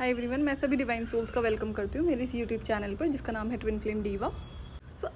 Hi everyone, मैं सभी divine souls का वेलकम करती हूँ मेरे इस यूट्यूब चैनल पर जिसका नाम है ट्विन फ्लेम डीवा।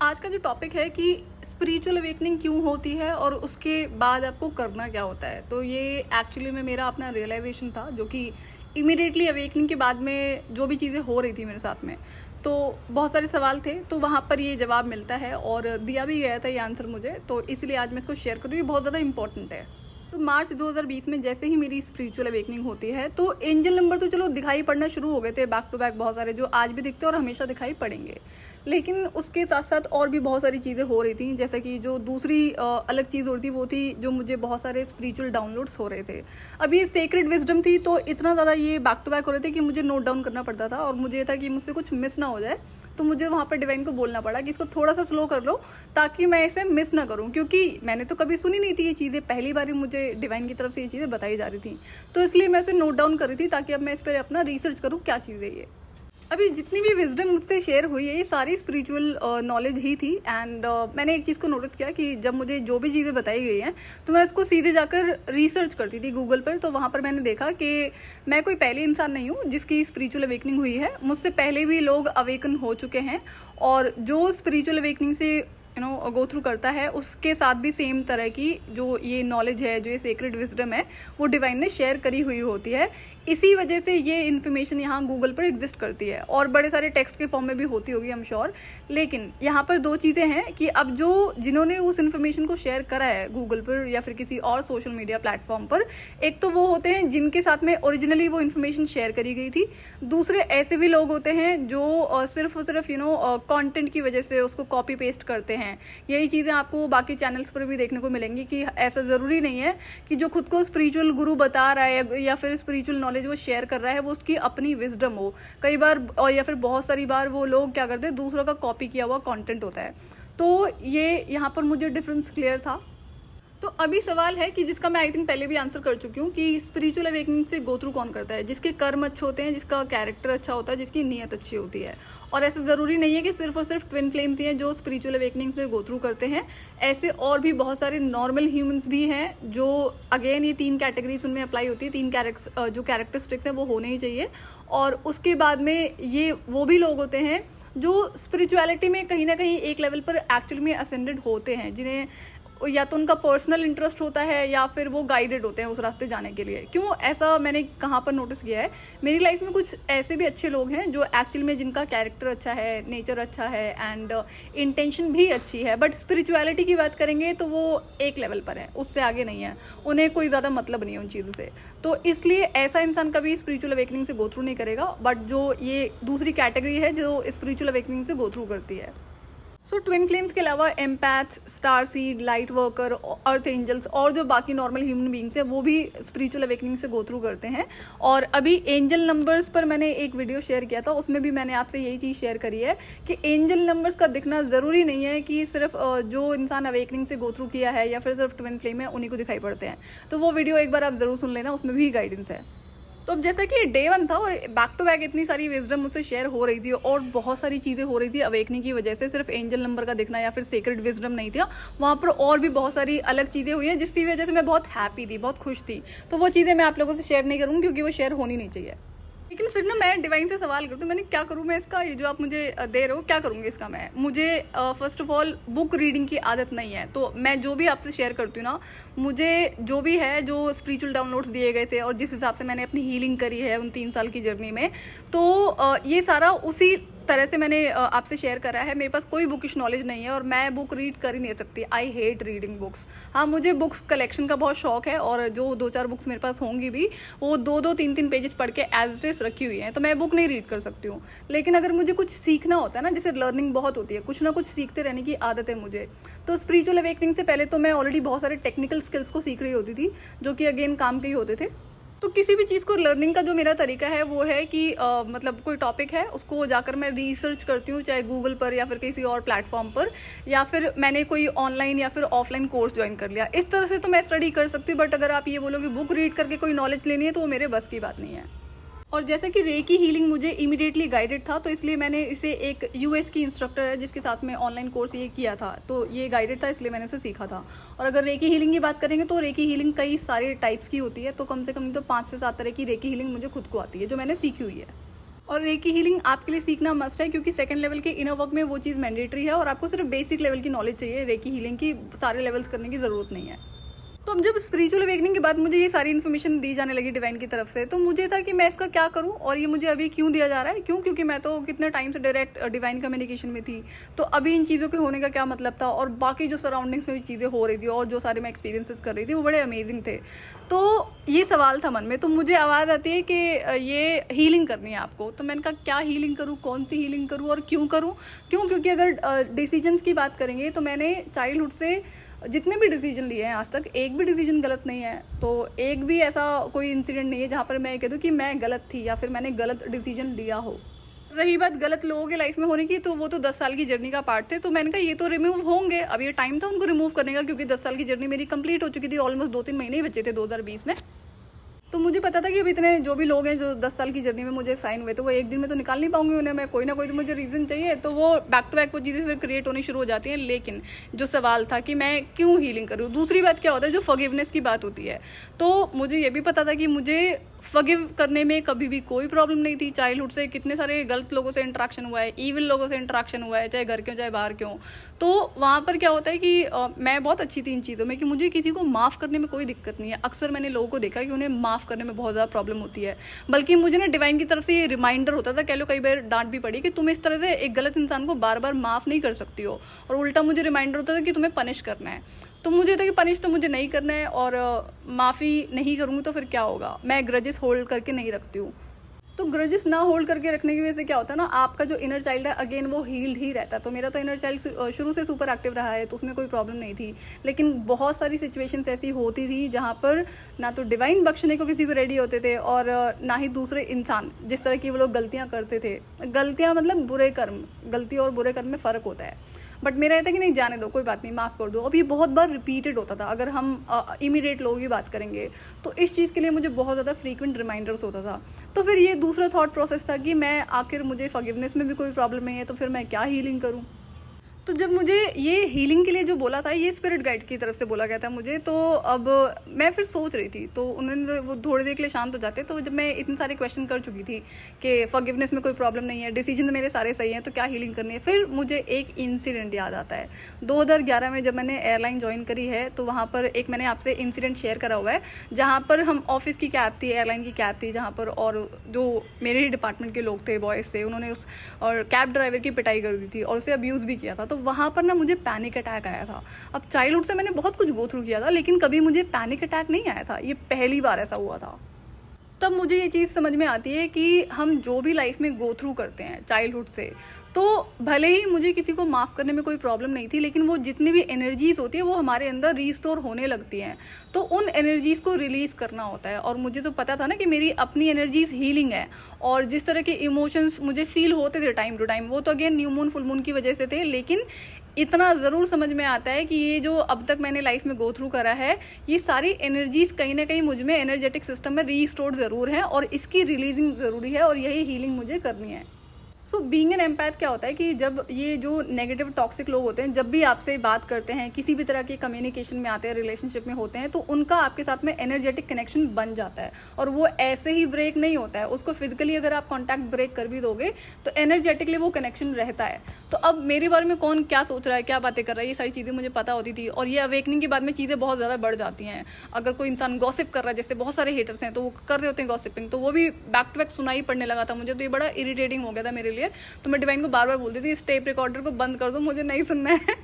आज का जो टॉपिक है कि स्पिरिचुअल अवेकनिंग क्यों होती है और उसके बाद आपको करना क्या होता है। तो ये एक्चुअली में मेरा अपना रियलाइजेशन था जो कि इमीडिएटली अवेकनिंग के बाद में जो भी चीज़ें हो रही थी मेरे साथ में, तो बहुत सारे सवाल थे, तो वहाँ पर ये जवाब मिलता है और दिया भी गया था ये आंसर मुझे। तो इसलिए आज मैं इसको शेयर करूँ, ये बहुत ज़्यादा इंपॉर्टेंट है। तो मार्च 2020 में जैसे ही मेरी स्पिरिचुअल अवेकनिंग होती है तो एंजल नंबर तो चलो दिखाई पड़ना शुरू हो गए थे बैक टू बैक, बहुत सारे जो आज भी दिखते हैं और हमेशा दिखाई पड़ेंगे। लेकिन उसके साथ साथ और भी बहुत सारी चीज़ें हो रही थी, जैसे कि जो दूसरी अलग चीज़ हो रही थी वो थी जो मुझे बहुत सारे स्पिरिचुअल डाउनलोड्स हो रहे थे। अब ये सेक्रेड विजडम थी, तो इतना ज़्यादा ये बैक टू बैक हो रहे थे कि मुझे नोट डाउन करना पड़ता था और मुझे था कि मुझसे कुछ मिस ना हो जाए। तो मुझे वहाँ पर डिवाइन को बोलना पड़ा कि इसको थोड़ा सा स्लो कर लो ताकि मैं इसे मिस ना करूँ, क्योंकि मैंने तो कभी सुनी नहीं थी ये चीज़ें, पहली बार मुझे डिवाइन की तरफ से ये चीज़ें बताई जा रही थी। तो इसलिए मैं इसे नोट डाउन कर रही थी ताकि अब मैं इस पर अपना रिसर्च करूँ क्या चीज़ है ये। अभी जितनी भी विजडम मुझसे शेयर हुई है ये सारी स्पिरिचुअल नॉलेज ही थी। एंड मैंने एक चीज़ को नोटिस किया कि जब मुझे जो भी चीज़ें बताई गई हैं तो मैं उसको सीधे जाकर रिसर्च करती थी गूगल पर। तो वहाँ पर मैंने देखा कि मैं कोई पहली इंसान नहीं हूँ जिसकी स्पिरिचुअल अवेकनिंग हुई है, मुझसे पहले भी लोग अवेकन हो चुके हैं और जो स्पिरिचुअल अवेकनिंग से गो थ्रू करता है उसके साथ भी सेम तरह की जो ये नॉलेज है, जो ये सीक्रेट विजडम है, वो डिवाइन ने शेयर करी हुई होती है। इसी वजह से ये इन्फॉर्मेशन यहाँ गूगल पर एग्जिस्ट करती है और बड़े सारे टेक्स्ट के फॉर्म में भी होती होगी, आई एम श्योर। लेकिन यहाँ पर दो चीज़ें हैं कि अब जिन्होंने उस इन्फॉर्मेशन को शेयर करा है गूगल पर या फिर किसी और सोशल मीडिया प्लेटफॉर्म पर, एक तो वो होते हैं जिनके साथ में ओरिजिनली वो इन्फॉर्मेशन शेयर करी गई थी। दूसरे ऐसे भी लोग होते हैं जो सिर्फ और सिर्फ कंटेंट की वजह से उसको कॉपी पेस्ट करते हैं। यही चीज़ें आपको बाकी चैनल्स पर भी देखने को मिलेंगी कि ऐसा ज़रूरी नहीं है कि जो खुद को स्पिरिचुअल गुरु बता रहा है या फिर स्पिरिचुअल नॉलेज वो शेयर कर रहा है वो उसकी अपनी विजडम हो। कई बार और या फिर बहुत सारी बार वो लोग क्या करते हैं, दूसरों का कॉपी किया हुआ कंटेंट होता है। तो ये यहाँ पर मुझे डिफरेंस क्लियर था। तो अभी सवाल है कि जिसका मैं आई थिंक पहले भी आंसर कर चुकी हूँ कि स्पिरिचुअल अवेकनिंग से गो थ्रू कौन करता है, जिसके कर्म अच्छे होते हैं, जिसका कैरेक्टर अच्छा होता है, जिसकी नीयत अच्छी होती है। और ऐसा ज़रूरी नहीं है कि सिर्फ और सिर्फ ट्विन फ्लेम्स ही हैं जो स्पिरिचुअल अवेकनिंग से गो थ्रू करते हैं। ऐसे और भी बहुत सारे नॉर्मल ह्यूमंस भी हैं जो अगेन ये 3 कैटेगरीज उनमें अप्लाई होती है। 3 जो कैरेक्टरिस्टिक्स हैं वो होने ही चाहिए। और उसके बाद में ये वो भी लोग होते हैं जो स्पिरिचुअलिटी में कहीं ना कहीं एक लेवल पर एक्चुअली में असेंडेड होते हैं, जिन्हें या तो उनका पर्सनल इंटरेस्ट होता है या फिर वो गाइडेड होते हैं उस रास्ते जाने के लिए। क्यों ऐसा मैंने कहाँ पर नोटिस किया है, मेरी लाइफ में कुछ ऐसे भी अच्छे लोग हैं जो एक्चुअली में जिनका कैरेक्टर अच्छा है, नेचर अच्छा है एंड इंटेंशन भी अच्छी है, बट स्पिरिचुअलिटी की बात करेंगे तो वो एक लेवल पर है, उससे आगे नहीं है, उन्हें कोई ज़्यादा मतलब नहीं है उन चीज़ों से। तो इसलिए ऐसा इंसान कभी स्पिरिचुअल अवेकनिंग से गो थ्रू नहीं करेगा। बट जो ये दूसरी कैटेगरी है जो स्पिरिचुअल अवेकनिंग से गो थ्रू करती है। ट्विन फ्लेम्स के अलावा empaths, star seed, light worker, earth angels और जो बाकी नॉर्मल ह्यूमन बींग्स हैं वो भी स्पिरिचुअल अवेकनिंग से गो थ्रू करते हैं। और अभी एंजल नंबर्स पर मैंने एक वीडियो शेयर किया था, उसमें भी मैंने आपसे यही चीज़ शेयर करी है कि एंजल नंबर्स का दिखना ज़रूरी नहीं है कि सिर्फ जो इंसान अवेकनिंग से गो थ्रू किया है या फिर सिर्फ ट्विन फ्लेम है उन्हीं को दिखाई पड़ते हैं। तो वो वीडियो एक बार आप ज़रूर सुन लेना, उसमें भी गाइडेंस है। तो अब जैसा कि डे 1 था और बैक टू बैक इतनी सारी विजडम मुझसे शेयर हो रही थी और बहुत सारी चीज़ें हो रही थी अवेकनिंग की वजह से, सिर्फ एंजल नंबर का दिखना या फिर सीक्रेट विजडम नहीं था, वहाँ पर और भी बहुत सारी अलग चीज़ें हुई हैं जिसकी वजह से मैं बहुत हैप्पी थी, बहुत खुश थी। तो वो चीज़ें मैं आप लोगों से शेयर नहीं करूँगी क्योंकि वो शेयर होनी नहीं चाहिए। लेकिन फिर ना मैं डिवाइन से सवाल करती हूँ, मैंने क्या करूँ मैं इसका, ये जो आप मुझे दे रहे हो क्या करूँगी इसका मैं। मुझे first of all book reading की आदत नहीं है, तो मैं जो भी आपसे शेयर करती हूँ ना, मुझे जो भी है, जो स्पिरिचुअल डाउनलोड्स दिए गए थे और जिस हिसाब से मैंने अपनी हीलिंग करी है उन 3 साल की जर्नी में, तो ये सारा उसी तरह से मैंने आपसे शेयर करा है। मेरे पास कोई बुकिश नॉलेज नहीं है और मैं बुक रीड कर ही नहीं सकती। I hate reading books. हाँ, मुझे बुक्स कलेक्शन का बहुत शौक है और जो 2-4 बुक्स मेरे पास होंगी भी वो 2-2, 3-3 पेजेस पढ़ के एज इट इज रखी हुई हैं, तो मैं बुक नहीं रीड कर सकती हूँ। लेकिन अगर मुझे कुछ सीखना होता है ना, जैसे लर्निंग बहुत होती है, कुछ ना कुछ सीखते रहने की आदत है मुझे। तो स्पिरिचुअल अवेकनिंग से पहले तो मैं ऑलरेडी बहुत सारे टेक्निकल स्किल्स को सीख रही होती थी जो कि अगेन काम के ही होते थे। तो किसी भी चीज़ को लर्निंग का जो मेरा तरीका है वो है कि मतलब कोई टॉपिक है उसको जाकर मैं रिसर्च करती हूँ, चाहे गूगल पर या फिर किसी और प्लेटफॉर्म पर, या फिर मैंने कोई ऑनलाइन या फिर ऑफलाइन कोर्स ज्वाइन कर लिया। इस तरह से तो मैं स्टडी कर सकती हूँ, बट अगर आप ये बोलो कि बुक रीड करके कोई नॉलेज लेनी है तो वो मेरे बस की बात नहीं है। और जैसे कि रेकी हीलिंग मुझे इमीडिएटली गाइडेड था, तो इसलिए मैंने इसे एक यूएस की इंस्ट्रक्टर है जिसके साथ में ऑनलाइन कोर्स ये किया था, तो ये गाइडेड था, इसलिए मैंने उसे सीखा था। और अगर रेकी हीलिंग की बात करेंगे तो रेकी हीलिंग कई सारे टाइप्स की होती है, तो कम से कम तो 5 से 7 तरह की रेकी हीलिंग मुझे खुद को आती है जो मैंने सीखी हुई है। और रेकी हीलिंग आपके लिए सीखना मस्ट है, क्योंकि सेकंड लेवल के इनर वर्क में वो चीज़ मैंडेटरी है और आपको सिर्फ बेसिक लेवल की नॉलेज चाहिए। रेकी हीलिंग की सारे लेवल्स करने की ज़रूरत नहीं है। तो अब जब स्पिरिचुअल अवेकनिंग के बाद मुझे ये सारी इन्फॉर्मेशन दी जाने लगी डिवाइन की तरफ से, तो मुझे था कि मैं इसका क्या करूं और ये मुझे अभी क्यों दिया जा रहा है, क्योंकि मैं तो कितने टाइम से डायरेक्ट डिवाइन कम्युनिकेशन में थी, तो अभी इन चीज़ों के होने का क्या मतलब था। और बाकी जो सराउंडिंग्स में भी चीज़ें हो रही थी और जो सारे मैं एक्सपीरियंसेस कर रही थी वो बड़े अमेजिंग थे। तो ये सवाल था मन में, तो मुझे आवाज़ आती है कि ये हीलिंग करनी है आपको। तो मैंने कहा क्या हीलिंग करूँ, कौन सी हीलिंग करूँ और क्यों करूँ। क्योंकि अगर डिसीजंस की बात करेंगे तो मैंने चाइल्डहुड से जितने भी डिसीजन लिए हैं आज तक, एक भी डिसीजन गलत नहीं है। तो एक भी ऐसा कोई इंसिडेंट नहीं है जहाँ पर मैं कह दूँ कि मैं गलत थी या फिर मैंने गलत डिसीजन लिया हो। रही बात गलत लोगों के लाइफ में होने की, तो वो तो 10 साल की जर्नी का पार्ट थे, तो मैंने कहा ये तो रिमूव होंगे। अब ये टाइम था उनको रिमूव करने का, क्योंकि 10 साल की जर्नी मेरी कंप्लीट हो चुकी थी। ऑलमोस्ट 2-3 महीने ही बचे थे 2020 में। तो मुझे पता था कि अब इतने जो भी लोग हैं जो 10 साल की जर्नी में मुझे साइन हुए, तो वो एक दिन में तो निकाल नहीं पाऊंगी उन्हें मैं, कोई ना कोई तो मुझे रीज़न चाहिए। तो वो बैक टू बैक वो चीज़ें फिर क्रिएट होनी शुरू हो जाती हैं। लेकिन जो सवाल था कि मैं क्यों हीलिंग करूँ, दूसरी बात क्या होता है, जो फॉरगिवनेस की बात होती है, तो मुझे ये भी पता था कि मुझे फॉरगिव करने में कभी भी कोई प्रॉब्लम नहीं थी। चाइल्डहुड से कितने सारे गलत लोगों से इंटरेक्शन हुआ है, ईविल लोगों से इंटरेक्शन हुआ है, चाहे घर क्यों चाहे बाहर क्यों। तो वहाँ पर क्या होता है कि मैं बहुत अच्छी थी इन चीज़ों में कि मुझे किसी को माफ़ करने में कोई दिक्कत नहीं है। अक्सर मैंने लोगों को देखा कि उन्हें माफ़ करने में बहुत ज़्यादा प्रॉब्लम होती है। बल्कि मुझे ना डिवाइन की तरफ से ये रिमाइंडर होता था, कह लो कई बार डांट भी पड़ी कि तुम इस तरह से एक गलत इंसान को बार बार माफ़ नहीं कर सकती हो। और उल्टा मुझे रिमाइंडर होता था कि तुम्हें पनिश करना है। तो मुझे था कि पनिश तो मुझे नहीं करना है, और माफ़ी नहीं करूँगी तो फिर क्या होगा। मैं ग्रजेस होल्ड करके नहीं रखती हूँ। तो ग्रजेस ना होल्ड करके रखने की वजह से क्या होता है ना, आपका जो इनर चाइल्ड है अगेन वो हील्ड ही रहता है। तो मेरा तो इनर चाइल्ड शुरू से सुपर एक्टिव रहा है, तो उसमें कोई प्रॉब्लम नहीं थी। लेकिन बहुत सारी सिचुएशंस ऐसी होती थी जहाँ पर ना तो डिवाइन बख्शने को किसी को रेडी होते थे, और ना ही दूसरे इंसान जिस तरह की वो लोग गलतियाँ करते थे। गलतियाँ मतलब बुरे कर्म, गलती और बुरे कर्म में फ़र्क होता है। बट मेरा ये था कि नहीं, जाने दो, कोई बात नहीं, माफ़ कर दो। अब ये बहुत बार रिपीटेड होता था। अगर हम इमीडिएट लोगों की बात करेंगे तो इस चीज़ के लिए मुझे बहुत ज़्यादा फ्रीक्वेंट रिमाइंडर्स होता था। तो फिर ये दूसरा थॉट प्रोसेस था कि मैं आखिर मुझे फॉरगिवनेस में भी कोई प्रॉब्लम नहीं है, तो फिर मैं क्या हीलिंग करूँ। तो जब मुझे ये हीलिंग के लिए जो बोला था, ये स्पिरिट गाइड की तरफ से बोला गया था मुझे, तो अब मैं फिर सोच रही थी, तो उन्होंने वो थोड़ी देर के लिए शांत हो जाते। तो जब मैं इतने सारे क्वेश्चन कर चुकी थी कि फॉरगिवनेस में कोई प्रॉब्लम नहीं है, डिसीजन मेरे सारे सही हैं, तो क्या हीलिंग करनी है, फिर मुझे एक इंसिडेंट याद आता है। 2011 में जब मैंने एयरलाइन ज्वाइन करी है, तो वहाँ पर एक मैंने आपसे इंसिडेंट शेयर करा हुआ है, जहाँ पर हम ऑफिस की कैब थी, एयरलाइन की कैब थी, जहाँ पर और जो मेरे ही डिपार्टमेंट के लोग थे, बॉयज़ थे, उन्होंने उस और कैब ड्राइवर की पिटाई कर दी थी और उसे अब्यूज़ भी किया था। तो वहाँ पर ना मुझे पैनिक अटैक आया था। अब चाइल्डहुड से मैंने बहुत कुछ गो थ्रू किया था, लेकिन कभी मुझे पैनिक अटैक नहीं आया था। ये पहली बार ऐसा हुआ था। तब मुझे ये चीज़ समझ में आती है कि हम जो भी लाइफ में गो थ्रू करते हैं चाइल्डहुड से, तो भले ही मुझे किसी को माफ़ करने में कोई प्रॉब्लम नहीं थी, लेकिन वो जितनी भी एनर्जीज़ होती है वो हमारे अंदर रीस्टोर होने लगती हैं। तो उन एनर्जीज़ को रिलीज़ करना होता है। और मुझे तो पता था ना कि मेरी अपनी एनर्जीज़ हीलिंग है, और जिस तरह के इमोशंस मुझे फील होते थे टाइम टू टाइम, वो तो again new moon full moon की वजह से थे। लेकिन इतना ज़रूर समझ में आता है कि ये जो अब तक मैंने लाइफ में गो थ्रू करा है, ये सारी एनर्जीज़ कहीं ना कहीं मुझ में एनर्जेटिक सिस्टम में रीस्टोर्ड ज़रूर है, और इसकी रिलीजिंग ज़रूरी है, और यही हीलिंग मुझे करनी है। सो बीइंग एन एम्पैथ क्या होता है कि जब ये जो नेगेटिव टॉक्सिक लोग होते हैं, जब भी आपसे बात करते हैं, किसी भी तरह के कम्युनिकेशन में आते हैं, रिलेशनशिप में होते हैं, तो उनका आपके साथ में एनर्जेटिक कनेक्शन बन जाता है, और वो ऐसे ही ब्रेक नहीं होता है। उसको फिजिकली अगर आप कॉन्टैक्ट ब्रेक कर भी दोगे तो एनर्जेटिकली वो कनेक्शन रहता है। तो अब मेरे बारे में कौन क्या सोच रहा है, क्या बातें कर रहा है, ये सारी चीज़ें मुझे पता होती थी। और ये अवेकनिंग के बाद में चीज़ें बहुत ज़्यादा बढ़ जाती हैं। अगर कोई इंसान गॉसिप कर रहा है, जैसे बहुत सारे हेटर्स हैं तो वो कर रहे होते हैं गॉसिपिंग, तो वो भी बैक टू बैक सुनाई पड़ने लगा था मुझे। तो ये बड़ा इरिटेटिंग हो गया था मेरे लिए। तो मैं को बार बार बोलती थी इस टेप रिकॉर्डर को बंद कर दो, मुझे नहीं सुनना है।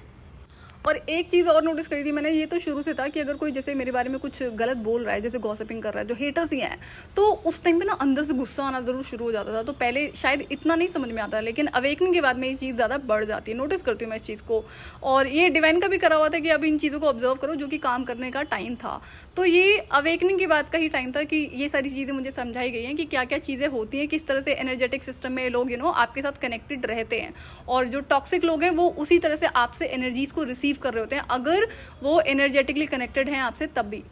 और एक चीज़ और नोटिस करी थी मैंने, ये तो शुरू से था कि अगर कोई जैसे मेरे बारे में कुछ गलत बोल रहा है, जैसे गॉसिपिंग कर रहा है, जो हेटर्स ही हैं, तो उस टाइम पे ना अंदर से गुस्सा आना ज़रूर शुरू हो जाता था। तो पहले शायद इतना नहीं समझ में आता, लेकिन अवेकनिंग के बाद में ये चीज़ ज़्यादा बढ़ जाती है। नोटिस करती हूँ मैं इस चीज़ को, और ये डिवाइन का भी करा हुआ था कि अब इन चीज़ों को ऑब्जर्व करो, जो कि काम करने का टाइम था। तो ये अवेकनिंग के बाद का ही टाइम था कि ये सारी चीज़ें मुझे समझाई गई हैं कि क्या क्या चीज़ें होती हैं, किस तरह से एनर्जेटिक सिस्टम में लोग आपके साथ कनेक्टेड रहते हैं, और जो टॉक्सिक लोग हैं वो उसी तरह से आपसे एनर्जीज़ को रिसीव कर रहे होते हैं, अगर वो एनर्जेटिकली कनेक्टेड हैं आपसे तब भी।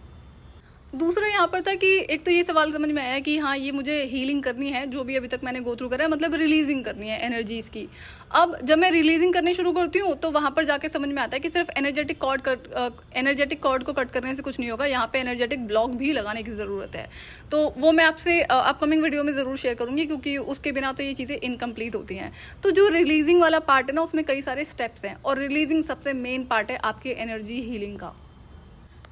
दूसरा यहाँ पर था कि एक तो ये सवाल समझ में आया कि हाँ ये मुझे हीलिंग करनी है, जो भी अभी तक मैंने गो थ्रू करा है, मतलब रिलीजिंग करनी है एनर्जीज की। अब जब मैं रिलीजिंग करनी शुरू करती हूँ तो वहाँ पर जाके समझ में आता है कि सिर्फ एनर्जेटिक कॉर्ड को कट करने से कुछ नहीं होगा, यहाँ पे एनर्जेटिक ब्लॉक भी लगाने की ज़रूरत है। तो वो मैं आपसे अपकमिंग वीडियो में ज़रूर शेयर करूँगी, क्योंकि उसके बिना तो ये चीज़ें इनकम्प्लीट होती हैं। तो जो रिलीजिंग वाला पार्ट है ना, उसमें कई सारे स्टेप्स हैं, और रिलीजिंग सबसे मेन पार्ट है आपके एनर्जी हीलिंग का।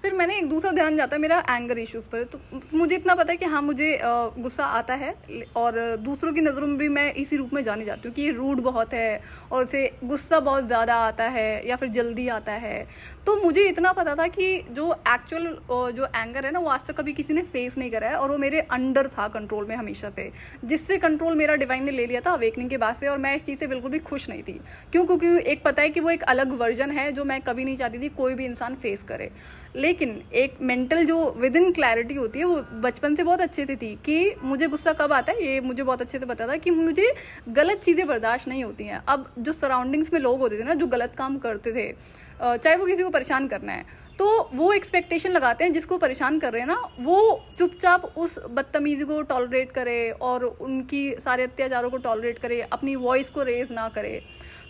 फिर मैंने एक दूसरा ध्यान जाता है मेरा एंगर इश्यूज़ पर। तो मुझे इतना पता है कि हाँ मुझे गुस्सा आता है, और दूसरों की नज़रों में भी मैं इसी रूप में जानी जाती हूँ कि ये रूड बहुत है, और उसे गुस्सा बहुत ज़्यादा आता है या फिर जल्दी आता है। तो मुझे इतना पता था कि जो एक्चुअल जो एंगर है ना, वो आज तक कभी किसी ने फेस नहीं करा है, और वो मेरे अंडर था कंट्रोल में हमेशा से, जिससे कंट्रोल मेरा डिवाइन ने ले लिया था अवेकनिंग के बाद से। और मैं इस चीज़ से बिल्कुल भी खुश नहीं थी। क्यों? क्योंकि एक पता है कि वो एक अलग वर्जन है जो मैं कभी नहीं चाहती थी कोई भी इंसान फेस करे। लेकिन एक मेंटल जो विद इन क्लैरिटी होती है, वो बचपन से बहुत अच्छे से थी कि मुझे गुस्सा कब आता है, ये मुझे बहुत अच्छे से पता था कि मुझे गलत चीज़ें बर्दाश्त नहीं होती हैं। अब जो सराउंडिंग्स में लोग होते थे ना, जो गलत काम करते थे, चाहे वो किसी को परेशान करना है, तो वो एक्सपेक्टेशन लगाते हैं जिसको परेशान कर रहे हैं ना, वो चुपचाप उस बदतमीज़ी को टॉलरेट करे और उनकी सारे अत्याचारों को टॉलरेट करे, अपनी वॉइस को रेज ना करे।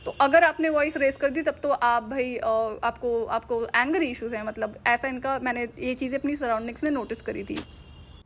तो अगर आपने वॉइस रेस कर दी तब तो आप भाई आपको एंगर इश्यूज हैं, मतलब ऐसा इनका, मैंने ये चीज़ें अपनी सराउंडिंग्स में नोटिस करी थी।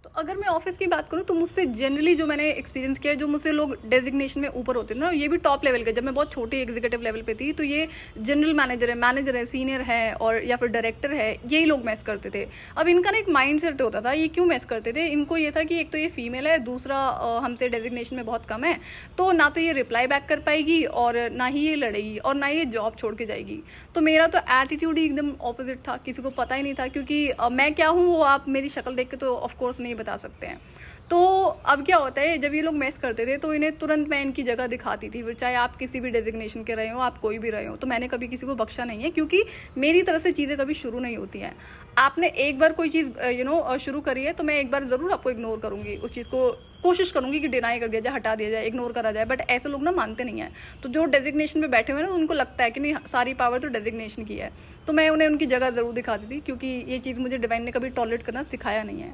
तो अगर मैं ऑफिस की बात करूँ तो मुझसे जनरली जो मैंने एक्सपीरियंस किया है, जो मुझसे लोग डेजिग्नेशन में ऊपर होते हैं ना, ये भी टॉप लेवल के, जब मैं बहुत छोटी एग्जीक्यूटिव लेवल पे थी तो ये जनरल मैनेजर है, सीनियर है, और या फिर डायरेक्टर है, यही लोग मैस करते थे। अब इनका ना एक माइंड सेट होता था, ये क्यों मैस करते थे, इनको ये था कि एक तो ये फीमेल है, दूसरा हमसे डेजिग्नेशन में बहुत कम है, तो ना तो ये रिप्लाई बैक कर पाएगी, और ना ही ये लड़ेगी, और ना ये जॉब छोड़ के जाएगी। तो मेरा तो एटीट्यूड ही एकदम ऑपोजिट था, किसी को पता ही नहीं था, क्योंकि मैं क्या हूँ वो आप मेरी शक्ल देख के तो ऑफकोर्स नहीं बता सकते हैं। तो अब क्या होता है, जब ये लोग मैस करते थे तो इन्हें तुरंत मैं इनकी जगह दिखाती थी, फिर चाहे आप किसी भी डेजिग्नेशन के रहे हो, आप कोई भी रहे हो। तो मैंने कभी किसी को बख्शा नहीं है, क्योंकि मेरी तरफ से चीज़ें कभी शुरू नहीं होती हैं। आपने एक बार कोई चीज़ शुरू करी है तो मैं एक बार ज़रूर आपको इग्नोर करूँगी, उस चीज़ को कोशिश करूँगी कि डिनाई कर दिया जाए, हटा दिया जाए, इग्नोर करा जाए। बट ऐसे लोग ना मानते नहीं हैं। तो जो डेजिग्नेशन में बैठे हुए हैं ना, उनको लगता है कि नहीं, सारी पावर तो डेजिग्नेशन की है। तो मैं उन्हें उनकी जगह ज़रूर दिखाती थी, क्योंकि ये चीज़ मुझे डिवाइन ने कभी टॉलरेट करना सिखाया नहीं है।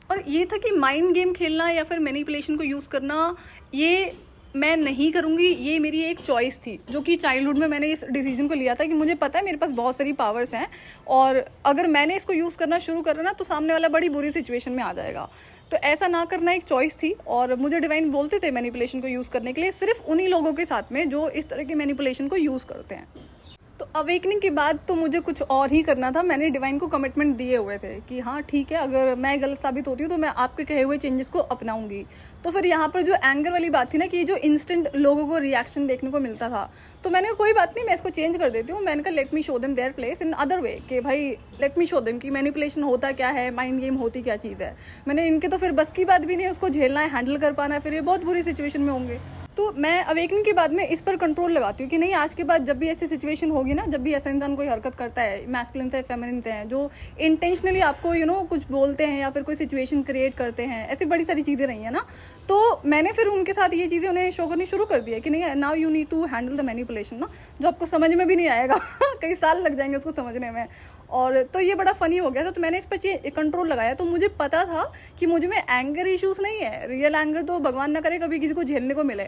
और ये था कि माइंड गेम खेलना या फिर मैनिपुलेशन को यूज़ करना, ये मैं नहीं करूँगी। ये मेरी एक चॉइस थी, जो कि चाइल्डहुड में मैंने इस डिसीजन को लिया था कि मुझे पता है मेरे पास बहुत सारी पावर्स हैं, और अगर मैंने इसको यूज़ करना शुरू करा ना तो सामने वाला बड़ी बुरी सिचुएशन में आ जाएगा। तो ऐसा ना करना एक चॉइस थी, और मुझे डिवाइन बोलते थे मैनिपुलेशन को यूज़ करने के लिए सिर्फ उन्हीं लोगों के साथ में जो इस तरह के मैनिपुलेशन को यूज़ करते हैं। तो अवेकनिंग के बाद तो मुझे कुछ और ही करना था। मैंने डिवाइन को कमिटमेंट दिए हुए थे कि हाँ ठीक है, अगर मैं गलत साबित होती हूँ तो मैं आपके कहे हुए चेंजेस को अपनाऊंगी। तो फिर यहाँ पर जो एंगर वाली बात थी ना, कि जो इंस्टेंट लोगों को रिएक्शन देखने को मिलता था, तो मैंने कोई बात नहीं, मैं इसको चेंज कर देती हूँ। मैंने कहा let me show them their place in other way, कि भाई लेट मी शो देम कि मैनिपुलेशन होता क्या है, माइंड गेम होती क्या चीज़ है। मैंने इनके तो फिर बस की बात भी नहीं, उसको झेलना है, हैंडल कर पाना है, फिर ये बहुत बुरी सिचुएशन में होंगे। तो मैं अवेकनिंग के बाद में इस पर कंट्रोल लगाती हूँ कि नहीं, आज के बाद जब भी ऐसी सिचुएशन होगी ना, जब भी ऐसा इंसान कोई हरकत करता है, मैस्कुलिन से फेमिनिन से हैं, जो इंटेंशनली आपको कुछ बोलते हैं या फिर कोई सिचुएशन क्रिएट करते हैं, ऐसी बड़ी सारी चीज़ें रही हैं ना, तो मैंने फिर उनके साथ ये चीज़ें उन्हें शो करनी शुरू कर दिया कि नहीं, now you need to handle the manipulation ना, जो आपको समझ में भी नहीं आएगा कई साल लग जाएंगे उसको समझने में। और तो ये बड़ा फ़नी हो गया था। तो मैंने इस पर कंट्रोल लगाया। तो मुझे पता था कि मुझ में एंगर इश्यूज़ नहीं है, रियल एंगर तो भगवान ना करे कभी किसी को झेलने को मिले।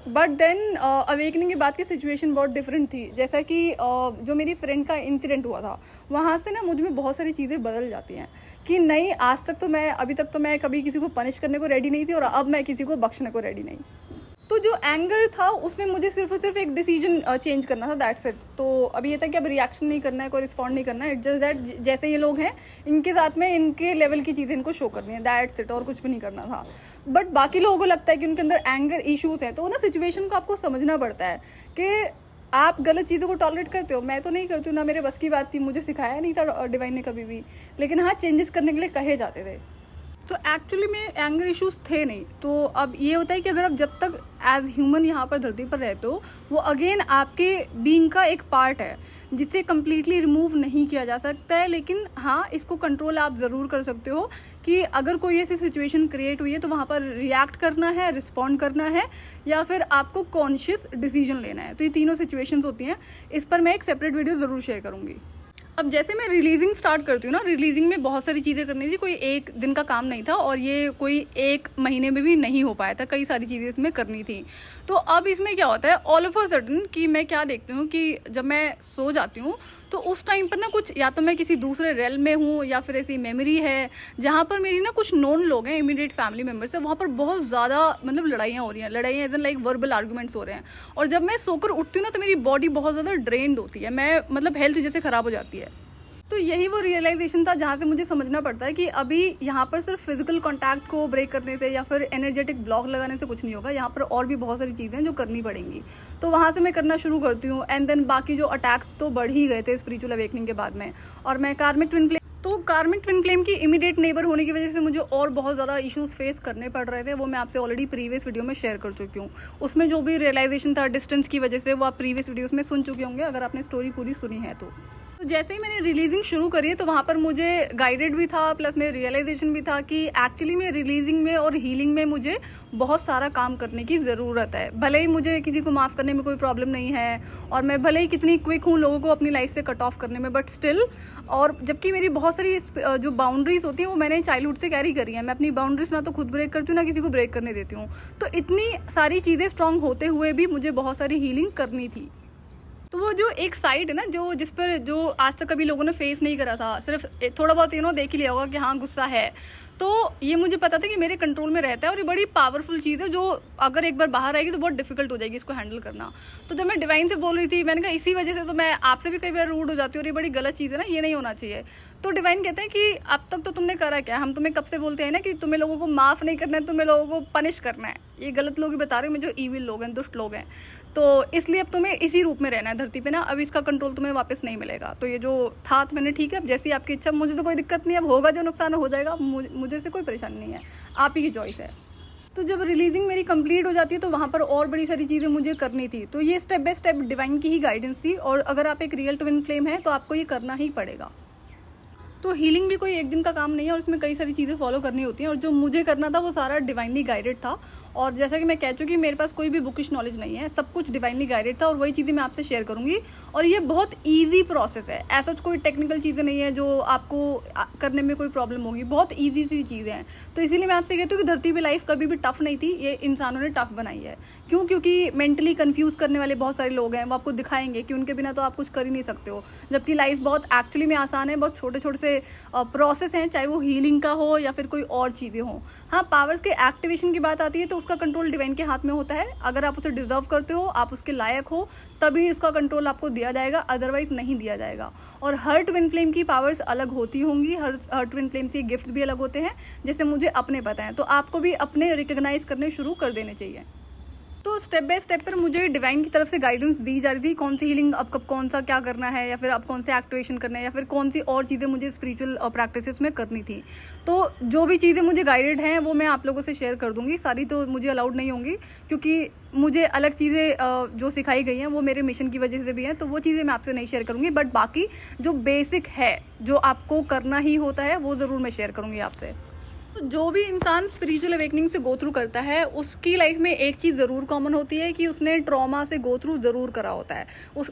बट देन अवेकनिंग के बाद की सिचुएशन बहुत डिफरेंट थी। जैसा कि जो मेरी फ्रेंड का इंसिडेंट हुआ था, वहाँ से ना मुझ में बहुत सारी चीज़ें बदल जाती हैं कि नहीं, आज तक तो मैं, अभी तक तो मैं कभी किसी को पनिश करने को रेडी नहीं थी, और अब मैं किसी को बख्शने को रेडी नहीं। तो जो एंगर था उसमें मुझे सिर्फ और सिर्फ एक डिसीजन चेंज करना था, दैट्स इट। तो अभी ये था कि अब रिएक्शन नहीं करना है, कोई रिस्पॉन्ड नहीं करना है, इट्स जस्ट दैट जैसे ये लोग हैं इनके साथ में इनके लेवल की चीज़ें इनको शो करनी है, दैट्स इट, और कुछ भी नहीं करना था। बट बाकी लोगों को लगता है कि उनके अंदर एंगर इश्यूज़ हैं, तो ना सिचुएशन को आपको समझना पड़ता है कि आप गलत चीज़ों को टॉलरेट करते हो। मैं तो नहीं करती हूँ, ना मेरे बस की बात थी, मुझे सिखाया नहीं था डिवाइन ने कभी भी, लेकिन हाँ चेंजेस करने के लिए कहे जाते थे। तो एक्चुअली में एंगर इश्यूज़ थे नहीं। तो अब ये होता है कि अगर आप जब तक एज ह्यूमन यहाँ पर धरती पर रहते हो, वो अगेन आपके बीइंग का एक पार्ट है जिसे कम्प्लीटली रिमूव नहीं किया जा सकता है। लेकिन हाँ, इसको कंट्रोल आप ज़रूर कर सकते हो कि अगर कोई ऐसी सिचुएशन क्रिएट हुई है तो वहाँ पर रिएक्ट करना है, रिस्पॉन्ड करना है, या फिर आपको कॉन्शियस डिसीजन लेना है। तो ये तीनों सिचुएशंस होती हैं। इस पर मैं एक सेपरेट वीडियो ज़रूर शेयर करूँगी। अब जैसे मैं रिलीजिंग स्टार्ट करती हूँ ना, रिलीजिंग में बहुत सारी चीज़ें करनी थी, कोई एक दिन का काम नहीं था और ये कोई एक महीने में भी नहीं हो पाया था, कई सारी चीज़ें इसमें करनी थी। तो अब इसमें क्या होता है, ऑल ऑफ अ सडन कि मैं क्या देखती हूँ कि जब मैं सो जाती हूँ तो उस टाइम पर ना कुछ, या तो मैं किसी दूसरे रेल में हूँ या फिर ऐसी मेमोरी है जहाँ पर मेरी ना कुछ नोन लोग हैं, इमीडिएट फैमिली मेम्बर्स है, वहाँ पर बहुत ज़्यादा मतलब लड़ाइयाँ हो रही हैं, लड़ाइयाँ as in like verbal arguments हो रहे हैं। और जब मैं सोकर उठती हूँ ना तो मेरी बॉडी बहुत ज़्यादा ड्रेन्ड होती है, मैं मतलब हेल्थ जैसे ख़राब हो जाती है। तो यही वो रियलाइजेशन था जहाँ से मुझे समझना पड़ता है कि अभी यहाँ पर सिर्फ फिजिकल कांटेक्ट को ब्रेक करने से या फिर एनर्जेटिक ब्लॉक लगाने से कुछ नहीं होगा, यहाँ पर और भी बहुत सारी चीज़ें हैं जो करनी पड़ेंगी। तो वहाँ से मैं करना शुरू करती हूँ एंड देन बाकी जो अटैक्स तो बढ़ ही गए थे स्पिरिचुअल अवेकनिंग के बाद में। और मैं कार्मिक ट्विन फ्लेम की इमीडिएट नेबर होने की वजह से मुझे और बहुत ज़्यादा इश्यूज फेस करने पड़ रहे थे, वो मैं आपसे ऑलरेडी प्रीवियस वीडियो में शेयर कर चुकी हूँ। उसमें जो भी रियलाइजेशन था डिस्टेंस की वजह से वो आप प्रीवियस वीडियोस में सुन चुके होंगे अगर आपने स्टोरी पूरी सुनी है तो। जैसे ही मैंने रिलीजिंग शुरू करी तो वहाँ पर मुझे गाइडेड भी था प्लस में रियलाइजेशन भी था कि एक्चुअली में रिलीजिंग में और हीलिंग में मुझे बहुत सारा काम करने की ज़रूरत है। भले ही मुझे किसी को माफ़ करने में कोई प्रॉब्लम नहीं है और मैं भले ही कितनी क्विक हूँ लोगों को अपनी लाइफ से कट ऑफ करने में, बट स्टिल, और जबकि मेरी बहुत सारी जो बाउंड्रीज होती हैं वो मैंने चाइल्डहुड से कैरी करी है। मैं अपनी बाउंड्रीज ना तो खुद ब्रेक करती हूँ ना किसी को ब्रेक करने देती हूँ। तो इतनी सारी चीज़ें स्ट्रांग होते हुए भी मुझे बहुत सारी हीलिंग करनी थी। तो वो जो एक साइड है ना जो जिस पर जो आज तक कभी लोगों ने फेस नहीं करा था, सिर्फ थोड़ा बहुत देख ही लिया होगा कि हाँ गुस्सा है, तो ये मुझे पता था कि मेरे कंट्रोल में रहता है और ये बड़ी पावरफुल चीज़ है जो अगर एक बार बाहर आएगी तो बहुत डिफिकल्ट हो जाएगी इसको हैंडल करना। तो जब मैं डिवाइन से बोल रही थी मैंने कहा इसी वजह से तो मैं आपसे भी कई बार रूड हो जाती हूँ और ये बड़ी गलत चीज़ है ना, ये नहीं होना चाहिए। तो डिवाइन कहते हैं कि अब तक तो तुमने करा क्या, हम तुम्हें कब से बोलते हैं ना कि तुम्हें लोगों को माफ़ नहीं करना है, तुम्हें लोगों को पनिश करना है। ये गलत लोग ही बता रहे हैं, जो ईविल लोग हैं, दुष्ट लोग हैं। तो इसलिए अब तुम्हें इसी रूप में रहना है धरती पे ना, अब इसका कंट्रोल तुम्हें वापस नहीं मिलेगा। तो ये जो था तो मैंने ठीक है, अब जैसी आपकी इच्छा, मुझे तो कोई दिक्कत नहीं है, अब होगा जो नुकसान हो जाएगा, मुझे से कोई परेशानी नहीं है, आप ही की चॉइस है। तो जब रिलीजिंग मेरी कंप्लीट हो जाती है तो वहाँ पर और बड़ी सारी चीज़ें मुझे करनी थी। तो ये स्टेप बाय स्टेप डिवाइन की ही गाइडेंस थी और अगर आप एक रियल ट्विन फ्लेम है तो आपको ये करना ही पड़ेगा। तो हीलिंग भी कोई एक दिन का काम नहीं है और इसमें कई सारी चीज़ें फॉलो करनी होती हैं और जो मुझे करना था वो सारा डिवाइनली गाइडेड था। और जैसा कि मैं कह चुकी मेरे पास कोई भी बुकिश नॉलेज नहीं है, सब कुछ डिवाइनली गाइडेड था और वही चीज़ें मैं आपसे शेयर करूँगी। और ये बहुत ईजी प्रोसेस है, ऐसा कोई टेक्निकल चीज़ें नहीं है जो आपको करने में कोई प्रॉब्लम होगी, बहुत ईजी सी चीज़ें हैं। तो इसीलिए मैं आपसे कहती हूँ कि धरती पे लाइफ कभी भी टफ नहीं थी, ये इंसानों ने टफ बनाई है। क्यों? क्योंकि मेंटली कंफ्यूज करने वाले बहुत सारे लोग हैं, वो आपको दिखाएंगे कि उनके बिना तो आप कुछ कर ही नहीं सकते हो, जबकि लाइफ बहुत एक्चुअली में आसान है। बहुत छोटे छोटे से प्रोसेस हैं, चाहे वो हीलिंग का हो या फिर कोई और चीज़ें हों। हाँ, पावर्स के एक्टिवेशन की बात आती है तो उसका कंट्रोल डिवाइन के हाथ में होता है। अगर आप उसे डिजर्व करते हो, आप उसके लायक हो, तभी उसका कंट्रोल आपको दिया जाएगा, अदरवाइज नहीं दिया जाएगा। और हर ट्विन फ्लेम की पावर्स अलग होती होंगी, हर ट्विन फ्लेम से गिफ्ट्स भी अलग होते हैं, जैसे मुझे अपने पता है। तो आपको भी अपने रिकॉग्नाइज करने शुरू कर देने चाहिए। तो स्टेप बाय स्टेप पर मुझे डिवाइन की तरफ से गाइडेंस दी जा रही थी, कौन सी हीलिंग अब कब कौन सा क्या करना है, या फिर अब कौन से एक्टिवेशन करना है, या फिर कौन सी और चीज़ें मुझे स्पिरिचुअल प्रैक्टिसेस में करनी थी। तो जो भी चीज़ें मुझे गाइडेड हैं वो मैं आप लोगों से शेयर कर दूंगी, सारी तो मुझे अलाउड नहीं होंगी क्योंकि मुझे अलग चीज़ें जो सिखाई गई हैं वो मेरे मिशन की वजह से भी हैं, तो वो चीज़ें मैं आपसे नहीं शेयर करूँगी। बट बाकी जो बेसिक है जो आपको करना ही होता है वो ज़रूर मैं शेयर करूँगी आपसे। जो भी इंसान स्पिरिचुअल अवेकनिंग से गो थ्रू करता है उसकी लाइफ में एक चीज़ ज़रूर कॉमन होती है कि उसने ट्रॉमा से गो थ्रू ज़रूर करा होता है।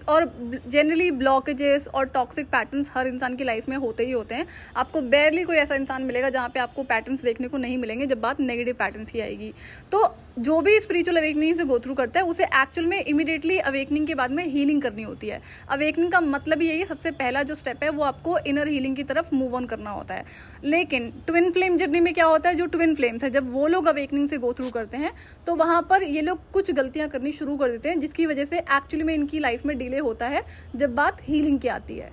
और जनरली ब्लॉकेजेस और टॉक्सिक पैटर्न्स हर इंसान की लाइफ में होते ही होते हैं। आपको बेयरली कोई ऐसा इंसान मिलेगा जहाँ पे आपको पैटर्न्स देखने को नहीं मिलेंगे जब बात नेगेटिव पैटर्न्स की आएगी। तो जो भी स्पिरिचुअल अवेकनिंग से गो थ्रू करता है उसे एक्चुअल में इमीडिएटली अवेकनिंग के बाद में हीलिंग करनी होती है। अवेकनिंग का मतलब ही यही है, सबसे पहला जो स्टेप है वो आपको इनर हीलिंग की तरफ मूव ऑन करना होता है। लेकिन ट्विन फ्लेम जर्नी में क्या होता है, जो ट्विन फ्लेम्स है जब वो लोग अवेकनिंग से गो थ्रू करते हैं तो वहाँ पर ये लोग कुछ गलतियाँ करनी शुरू कर देते हैं, जिसकी वजह से एक्चुअली में इनकी लाइफ में डिले होता है जब बात हीलिंग की आती है।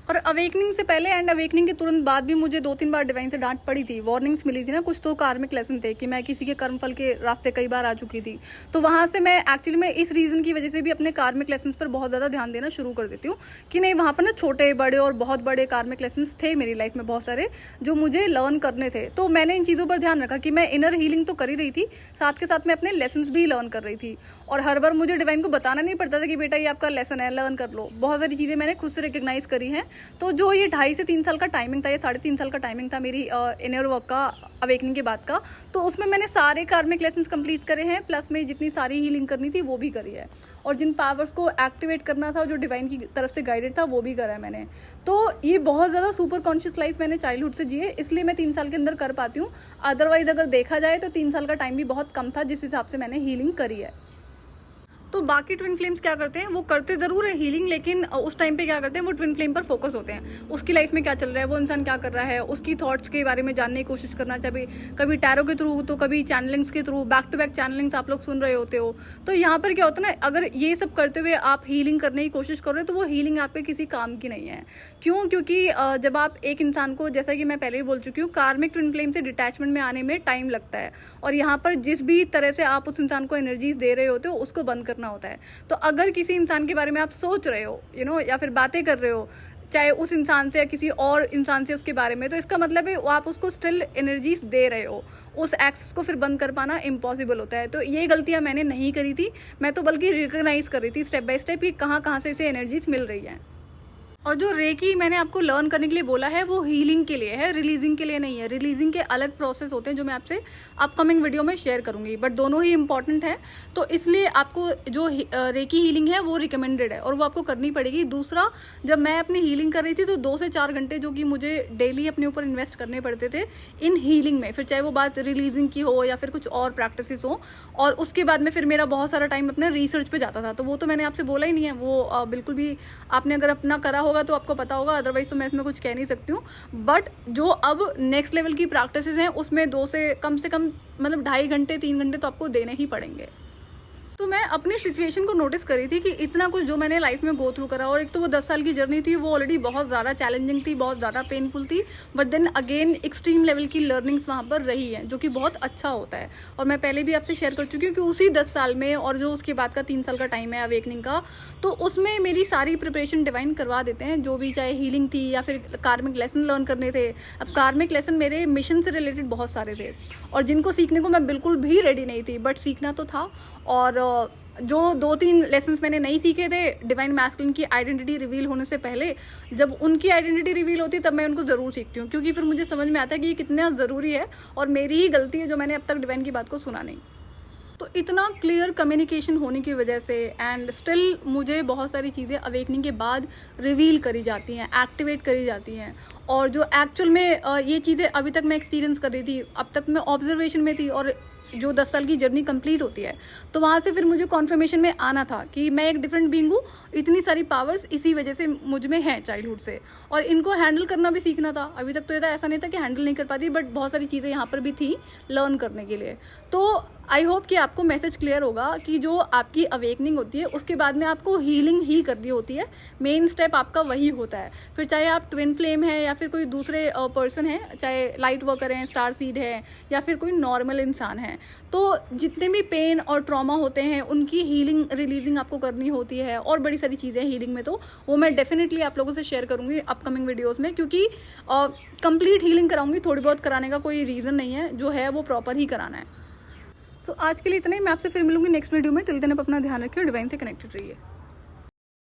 और अवेकनिंग से पहले एंड अवेकनिंग के तुरंत बाद भी मुझे 2-3 बार डिवाइन से डांट पड़ी थी, वार्निंग्स मिली थी ना, कुछ तो कार्मिक लेसन थे कि मैं किसी के कर्मफल के रास्ते कई बार आ चुकी थी। तो वहाँ से मैं एक्चुअली में इस रीज़न की वजह से भी अपने कार्मिक लेसन्स पर बहुत ज़्यादा ध्यान देना शुरू कर देती हूँ कि नहीं, वहाँ पर ना छोटे बड़े और बहुत बड़े कार्मिक लेसन्स थे मेरी लाइफ में बहुत सारे जो मुझे लर्न करने थे। तो मैंने इन चीज़ों पर ध्यान रखा कि मैं इनर हीलिंग तो कर ही रही थी, साथ के साथ मैं अपने लेसन्स भी लर्न कर रही थी। और हर बार मुझे डिवाइन को बताना नहीं पड़ता था कि बेटा ये आपका लेसन है, लर्न कर लो। बहुत सारी चीज़ें मैंने खुद से रिकग्नाइज करी हैं तो जो ये 2.5 से 3 साल का टाइमिंग था या 3.5 साल का टाइमिंग था मेरी इनर वर्क का अवेकनिंग के बाद का, तो उसमें मैंने सारे कार्मिक लेसन्स कंप्लीट करे हैं, प्लस में जितनी सारी हीलिंग करनी थी वो भी करी है, और जिन पावर्स को एक्टिवेट करना था जो डिवाइन की तरफ से गाइडेड था वो भी करा है मैंने। तो ये बहुत ज़्यादा सुपर कॉन्शियस लाइफ मैंने चाइल्डहुड से जी है, इसलिए मैं 3 साल के अंदर कर पाती हूँ। अदरवाइज अगर देखा जाए तो 3 साल का टाइम भी बहुत कम था जिस हिसाब से मैंने हीलिंग करी है। तो बाकी ट्विन फ्लेम्स क्या करते हैं, वो करते ज़रूर है हीलिंग, लेकिन उस टाइम पे क्या करते हैं, वो ट्विन फ्लेम पर फोकस होते हैं। उसकी लाइफ में क्या चल रहा है, वो इंसान क्या कर रहा है, उसकी थॉट्स के बारे में जानने की कोशिश करना, चाहे कभी टैरो के थ्रू तो कभी चैनलिंग्स के थ्रू, बैक टू बैक चैनलिंग्स आप लोग सुन रहे होते हो। तो यहाँ पर क्या होता है ना, अगर ये सब करते हुए आप हीलिंग करने की कोशिश कर रहे हो तो वो हीलिंग आपके किसी काम की नहीं है। क्यों? क्योंकि जब आप एक इंसान को, जैसा कि मैं पहले ही बोल चुकी हूँ, कार्मिक ट्विन फ्लेम से डिटैचमेंट में आने में टाइम लगता है, और यहाँ पर जिस भी तरह से आप उस इंसान को एनर्जीज दे रहे होते हो उसको बंद करना होता है। तो अगर किसी इंसान के बारे में आप सोच रहे हो या फिर बातें कर रहे हो, चाहे उस इंसान से या किसी और इंसान से उसके बारे में, तो इसका मतलब है आप उसको स्टिल एनर्जीज दे रहे हो। उस एक्सेस को फिर बंद कर पाना इम्पॉसिबल होता है। तो ये गलतियां मैंने नहीं करी थी, मैं तो बल्कि रिकॉग्नाइज कर रही थी स्टेप बाय स्टेप कि कहाँ से इसे एनर्जीज मिल रही है। और जो रेकी मैंने आपको लर्न करने के लिए बोला है वो हीलिंग के लिए है, रिलीजिंग के लिए नहीं है। रिलीजिंग के अलग प्रोसेस होते हैं जो मैं आपसे अपकमिंग वीडियो में शेयर करूंगी, बट दोनों ही इंपॉर्टेंट है। तो इसलिए आपको जो रेकी हीलिंग है वो रिकमेंडेड है और वो आपको करनी पड़ेगी। दूसरा, जब मैं अपनी हीलिंग कर रही थी तो 2 से 4 घंटे जो कि मुझे डेली अपने ऊपर इन्वेस्ट करने पड़ते थे इन हीलिंग में, फिर चाहे वो बात रिलीजिंग की हो या फिर कुछ और प्रैक्टिसेस हो। और उसके बाद में फिर मेरा बहुत सारा टाइम अपने रिसर्च पे जाता था, तो वो तो मैंने आपसे बोला ही नहीं है। वो बिल्कुल भी आपने अगर अपना करा होगा तो आपको पता होगा, अदरवाइज तो मैं इसमें कुछ कह नहीं सकती हूँ। बट जो अब नेक्स्ट लेवल की प्रैक्टिसेस हैं उसमें 2 से कम मतलब 2.5 घंटे 3 घंटे तो आपको देने ही पड़ेंगे। तो मैं अपनी सिचुएशन को नोटिस करी थी कि इतना कुछ जो मैंने लाइफ में गो थ्रू करा, और एक तो वो 10 साल की जर्नी थी, वो ऑलरेडी बहुत ज़्यादा चैलेंजिंग थी, बहुत ज़्यादा पेनफुल थी, but then again extreme level की लर्निंग्स वहाँ पर रही है जो कि बहुत अच्छा होता है। और मैं पहले भी आपसे शेयर कर चुकी हूँ कि उसी 10 साल में और जो उसके बाद का 3 साल का टाइम है अवेकनिंग का, तो उसमें मेरी सारी प्रिपरेशन डिवाइन करवा देते हैं, जो भी चाहे हीलिंग थी या फिर कार्मिक लेसन लर्न करने थे। अब कार्मिक लेसन मेरे मिशन से रिलेटेड बहुत सारे थे और जिनको सीखने को मैं बिल्कुल भी रेडी नहीं थी, बट सीखना तो था। और जो 2-3 लेसन्स मैंने नहीं सीखे थे डिवाइन मैस्कुलिन की आइडेंटिटी रिवील होने से पहले, जब उनकी आइडेंटिटी रिवील होती तब मैं उनको ज़रूर सीखती हूँ, क्योंकि फिर मुझे समझ में आता है कि ये कितना ज़रूरी है और मेरी ही गलती है जो मैंने अब तक डिवाइन की बात को सुना नहीं। तो इतना क्लियर कम्युनिकेशन होने की वजह से एंड स्टिल मुझे बहुत सारी चीज़ें अवेकनिंग के बाद रिवील करी जाती हैं, एक्टिवेट करी जाती हैं, और जो एक्चुअल में ये चीज़ें अभी तक मैं एक्सपीरियंस कर रही थी, अब तक मैं ऑब्जर्वेशन में थी, और जो 10 साल की जर्नी कंप्लीट होती है तो वहाँ से फिर मुझे कॉन्फर्मेशन में आना था कि मैं एक डिफरेंट बीइंग हूँ। इतनी सारी पावर्स इसी वजह से मुझ में हैं चाइल्डहुड से, और इनको हैंडल करना भी सीखना था। अभी तक तो ये था, ऐसा नहीं था कि हैंडल नहीं कर पाती, बट बहुत सारी चीज़ें यहाँ पर भी थी लर्न करने के लिए। तो आई होप कि आपको मैसेज क्लियर होगा कि जो आपकी अवेकनिंग होती है उसके बाद में आपको हीलिंग ही करनी होती है। मेन स्टेप आपका वही होता है। फिर चाहे आप ट्विन फ्लेम है या फिर कोई दूसरे पर्सन है, चाहे लाइट वर्कर हैं, स्टार सीड है, या फिर कोई नॉर्मल इंसान है, तो जितने भी पेन और ट्रॉमा होते हैं उनकी हीलिंग रिलीजिंग आपको करनी होती है। और बड़ी सारी चीज़ें हीलिंग में, तो वो मैं डेफिनेटली आप लोगों से शेयर करूँगी अपकमिंग वीडियोज़ में, क्योंकि कंप्लीट हीलिंग कराऊंगी, थोड़ी बहुत कराने का कोई रीज़न नहीं है, जो है वो प्रॉपर ही कराना है। सो आज के लिए इतना ही। मैं आपसे फिर मिलूंगी नेक्स्ट वीडियो में। टिल देन आप अपना ध्यान रखिए और डिवाइन से कनेक्टेड रहिए।